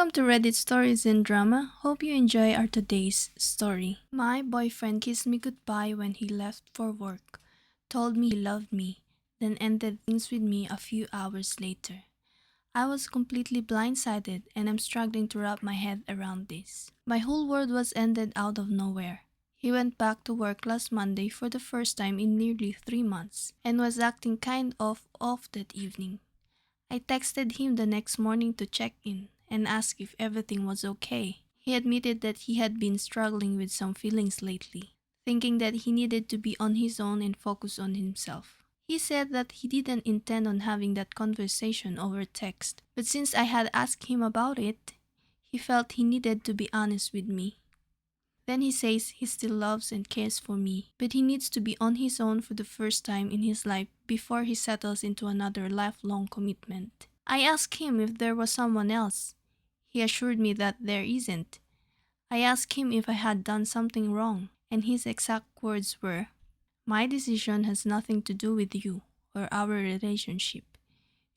Welcome to Reddit Stories and Drama. Hope you enjoy our today's story. My boyfriend kissed me goodbye when he left for work, told me he loved me, then ended things with me a few hours later. I was completely blindsided and I'm struggling to wrap my head around this. My whole world was ended out of nowhere. He went back to work last Monday for the first time in nearly 3 months and was acting kind of off that evening. I texted him the next morning to check in and ask if everything was okay. He admitted that he had been struggling with some feelings lately, thinking that he needed to be on his own and focus on himself. He said that he didn't intend on having that conversation over text, but since I had asked him about it, he felt he needed to be honest with me. Then he says he still loves and cares for me, but he needs to be on his own for the first time in his life before he settles into another lifelong commitment. I asked him if there was someone else. He assured me that there isn't. I asked him if I had done something wrong, and his exact words were, "My decision has nothing to do with you or our relationship.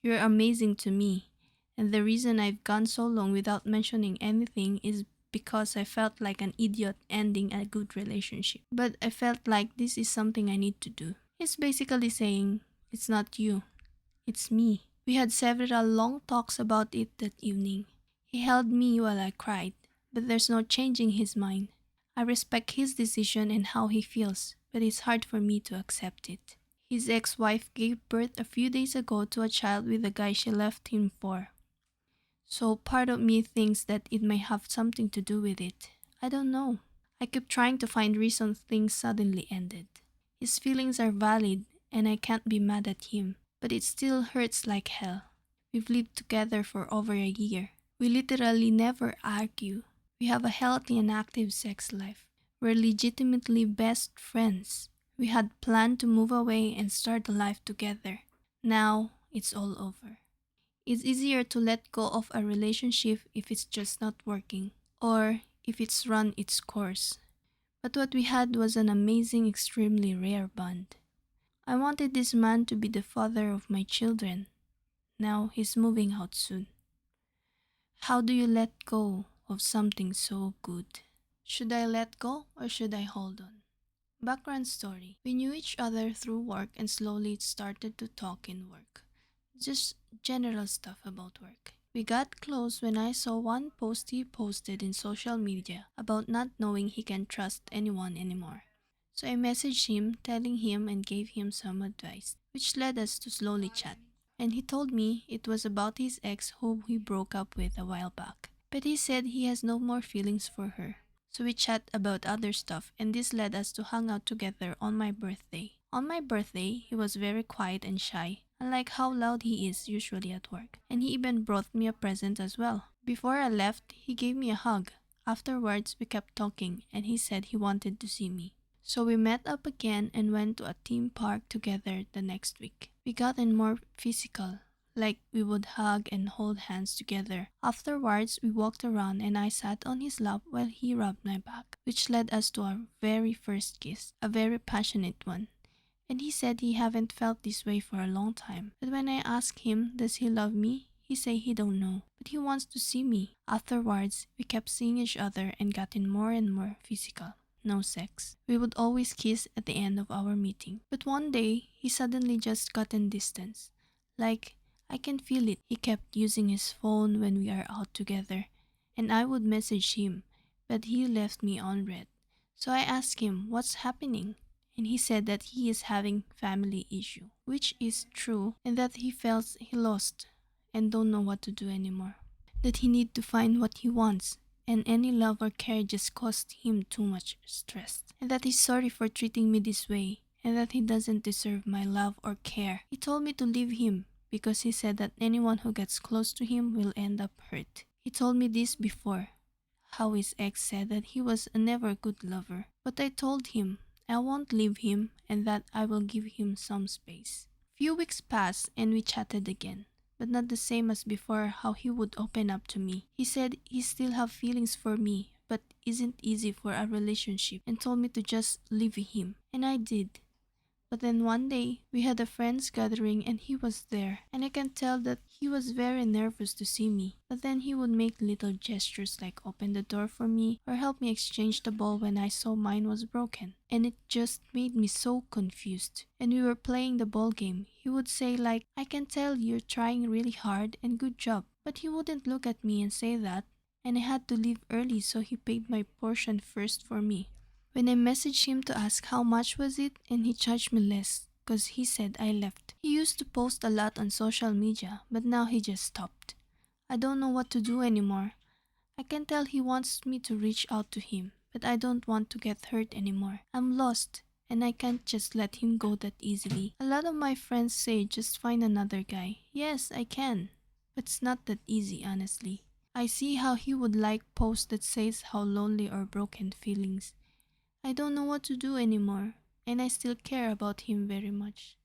You're amazing to me, and the reason I've gone so long without mentioning anything is because I felt like an idiot ending a good relationship. But I felt like this is something I need to do." He's basically saying, it's not you, it's me. We had several long talks about it that evening. He held me while I cried, but there's no changing his mind. I respect his decision and how he feels, but it's hard for me to accept it. His ex-wife gave birth a few days ago to a child with the guy she left him for. So part of me thinks that it may have something to do with it. I don't know. I keep trying to find reasons things suddenly ended. His feelings are valid and I can't be mad at him, but it still hurts like hell. We've lived together for over a year. We literally never argue. We have a healthy and active sex life. We're legitimately best friends. We had planned to move away and start a life together. Now it's all over. It's easier to let go of a relationship if it's just not working, or if it's run its course. But what we had was an amazing, extremely rare bond. I wanted this man to be the father of my children. Now he's moving out soon. How do you let go of something so good? Should I let go or should I hold on? Background story. We knew each other through work and slowly started to talk in work. Just general stuff about work. We got close when I saw one post he posted in social media about not knowing he can trust anyone anymore. So I messaged him, telling him and gave him some advice, which led us to slowly chat. And he told me it was about his ex whom he broke up with a while back. But he said he has no more feelings for her. So we chat about other stuff and this led us to hang out together on my birthday. On my birthday, he was very quiet and shy, unlike how loud he is usually at work. And he even brought me a present as well. Before I left, he gave me a hug. Afterwards, we kept talking and he said he wanted to see me. So we met up again and went to a theme park together the next week. We got in more physical, like we would hug and hold hands together. Afterwards, we walked around and I sat on his lap while he rubbed my back, which led us to our very first kiss, a very passionate one. And he said he haven't felt this way for a long time. But when I asked him, does he love me? He say he don't know, but he wants to see me. Afterwards, we kept seeing each other and got in more and more physical. No sex. We would always kiss at the end of our meeting. But one day, he suddenly just gotten distance. Like, I can feel it. He kept using his phone when we are out together, and I would message him, but he left me on read. So I asked him what's happening, and he said that he is having family issue, which is true, and that he felt he lost and don't know what to do anymore. That he need to find what he wants, and any love or care just caused him too much stress, and that he's sorry for treating me this way, and that he doesn't deserve my love or care. He told me to leave him because he said that anyone who gets close to him will end up hurt. He told me this before, how his ex said that he was a never good lover, but I told him I won't leave him and that I will give him some space. Few weeks passed and we chatted again, but not the same as before how he would open up to me. He said he still have feelings for me, but isn't easy for a relationship and told me to just leave him. And I did. But then one day, we had a friends gathering and he was there, and I can tell that he was very nervous to see me. But then he would make little gestures like open the door for me or help me exchange the ball when I saw mine was broken. And it just made me so confused. And we were playing the ball game. He would say like, "I can tell you're trying really hard and good job." But he wouldn't look at me and say that. And I had to leave early, so he paid my portion first for me. When I messaged him to ask how much was it, and he charged me less because he said I left. He used to post a lot on social media, but now he just stopped. I don't know what to do anymore. I can tell he wants me to reach out to him, but I don't want to get hurt anymore. I'm lost, and I can't just let him go that easily. A lot of my friends say just find another guy. Yes, I can, but it's not that easy, honestly. I see how he would like posts that says how lonely or broken feelings. I don't know what to do anymore, and I still care about him very much.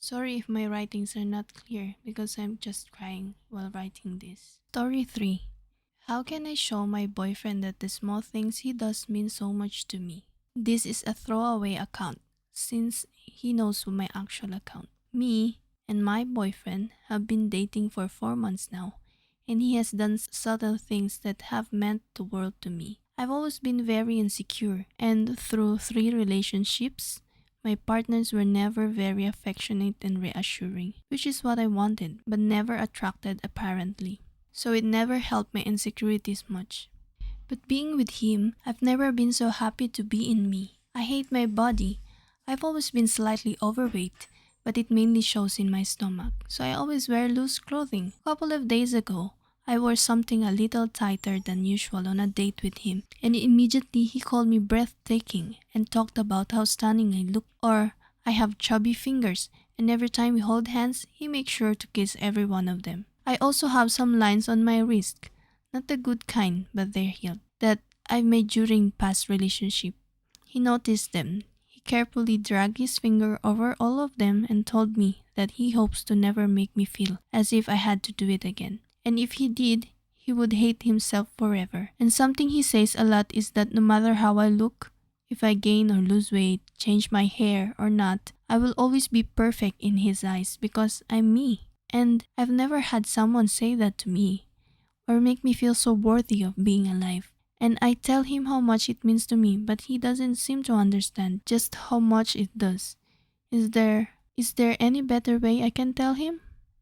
Sorry if my writings are not clear because I'm just crying while writing this. Story 3. How can I show my boyfriend that the small things he does mean so much to me? This is a throwaway account since he knows my actual account. Me and my boyfriend have been dating for 4 months now, and he has done subtle things that have meant the world to me. I've always been very insecure, and through 3 relationships, my partners were never very affectionate and reassuring, which is what I wanted, but never attracted apparently. So it never helped my insecurities much. But being with him, I've never been so happy to be in me. I hate my body. I've always been slightly overweight, but it mainly shows in my stomach, so I always wear loose clothing. A couple of days ago, I wore something a little tighter than usual on a date with him, and immediately he called me breathtaking and talked about how stunning I look, or I have chubby fingers, and every time we hold hands, he makes sure to kiss every one of them. I also have some lines on my wrist, not the good kind, but they're healed, that I've made during past relationship. He noticed them. He carefully dragged his finger over all of them and told me that he hopes to never make me feel as if I had to do it again. And if he did, he would hate himself forever. And something he says a lot is that no matter how I look, if I gain or lose weight, change my hair or not, I will always be perfect in his eyes because I'm me. And I've never had someone say that to me or make me feel so worthy of being alive. And I tell him how much it means to me, but he doesn't seem to understand just how much it does. Is there any better way I can tell him?